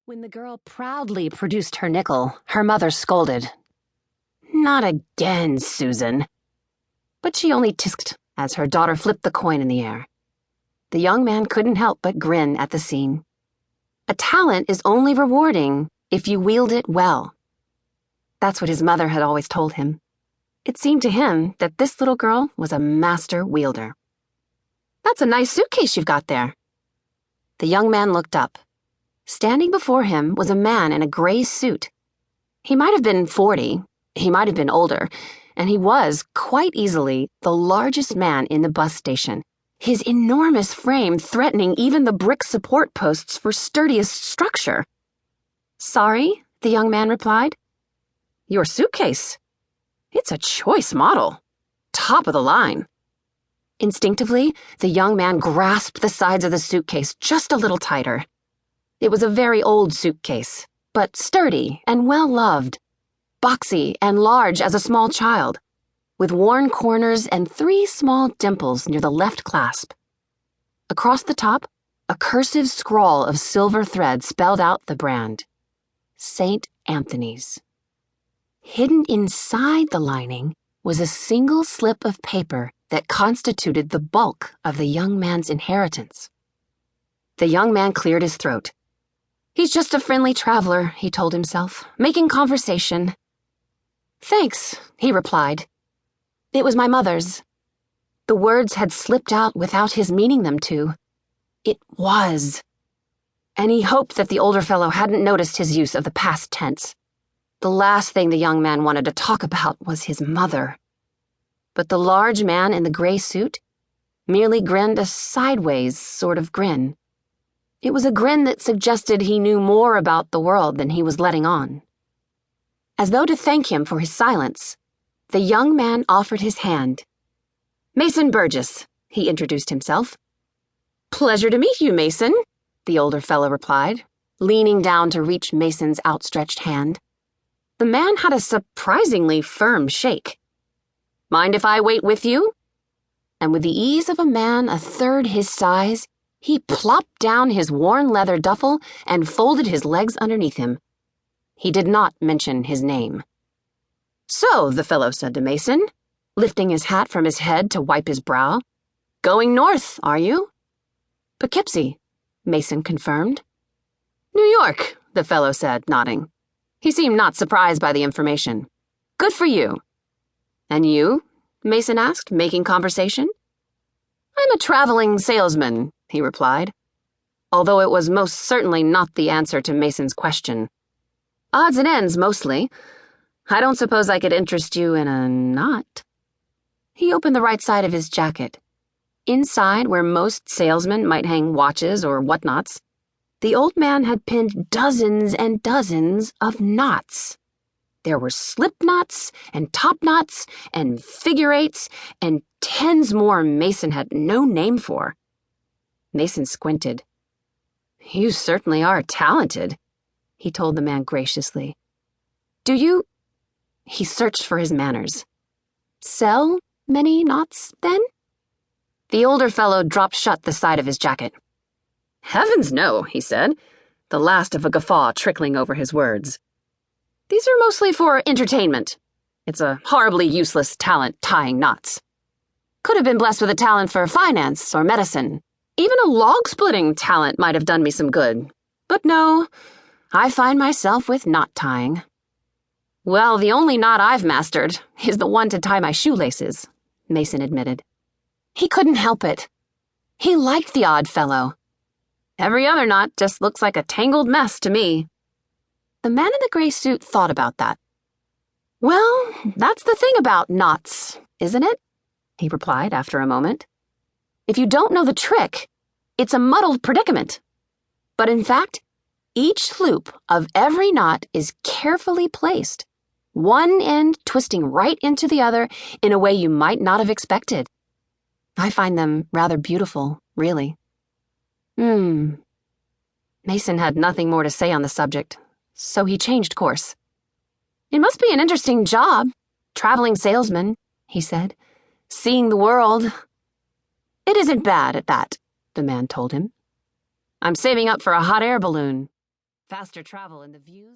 When the girl proudly produced her nickel, her mother scolded. "Not again, Susan." But she only tisked as her daughter flipped the coin in the air. The young man couldn't help but grin at the scene. A talent is only rewarding if you wield it well. That's what his mother had always told him. It seemed to him that this little girl was a master wielder. "That's a nice suitcase you've got there." The young man looked up. Standing before him was a man in a gray suit. He might have been 40, he might have been older, and he was, quite easily, the largest man in the bus station, his enormous frame threatening even the brick support posts for sturdiest structure. "Sorry," the young man replied. "Your suitcase. It's a choice model. Top of the line." Instinctively, the young man grasped the sides of the suitcase just a little tighter. It was a very old suitcase, but sturdy and well-loved, boxy and large as a small child, with worn corners and 3 small dimples near the left clasp. Across the top, a cursive scrawl of silver thread spelled out the brand, St. Anthony's. Hidden inside the lining was a single slip of paper that constituted the bulk of the young man's inheritance. The young man cleared his throat. "He's just a friendly traveler," he told himself, "making conversation." "Thanks," he replied. It was my mother's. The words had slipped out without his meaning them to. It was. And he hoped that the older fellow hadn't noticed his use of the past tense. The last thing the young man wanted to talk about was his mother. But the large man in the gray suit merely grinned a sideways sort of grin. It was a grin that suggested he knew more about the world than he was letting on. As though to thank him for his silence, the young man offered his hand. "Mason Burgess," he introduced himself. "Pleasure to meet you, Mason," the older fellow replied, leaning down to reach Mason's outstretched hand. The man had a surprisingly firm shake. "Mind if I wait with you?" And with the ease of a man a third his size, he plopped down his worn leather duffel and folded his legs underneath him. He did not mention his name. "So," the fellow said to Mason, lifting his hat from his head to wipe his brow, "going north, are you?" "Poughkeepsie," Mason confirmed. "New York," the fellow said, nodding. He seemed not surprised by the information. "Good for you." "And you?" Mason asked, making conversation. "I'm a traveling salesman," he replied, although it was most certainly not the answer to Mason's question. "Odds and ends, mostly. I don't suppose I could interest you in a knot." He opened the right side of his jacket. Inside, where most salesmen might hang watches or whatnots, the old man had pinned dozens and dozens of knots. There were slip knots and top knots and figure eights and 10s more Mason had no name for. Mason squinted. "You certainly are talented," he told the man graciously. "Do you—" He searched for his manners. "Sell many knots, then?" The older fellow dropped shut the side of his jacket. "Heavens, no," he said, the last of a guffaw trickling over his words. "These are mostly for entertainment. It's a horribly useless talent, tying knots. Could have been blessed with a talent for finance or medicine. Even a log-splitting talent might have done me some good. But no, I find myself with knot tying. Well, the only knot I've mastered is the one to tie my shoelaces," Mason admitted. He couldn't help it. He liked the odd fellow. "Every other knot just looks like a tangled mess to me." The man in the gray suit thought about that. "Well, that's the thing about knots, isn't it?" he replied after a moment. "If you don't know the trick, it's a muddled predicament. But in fact, each loop of every knot is carefully placed, one end twisting right into the other in a way you might not have expected. I find them rather beautiful, really." Mason had nothing more to say on the subject, so he changed course. "It must be an interesting job, traveling salesman," he said. "Seeing the world." "It isn't bad at that," the man told him. "I'm saving up for a hot air balloon." Faster travel and the views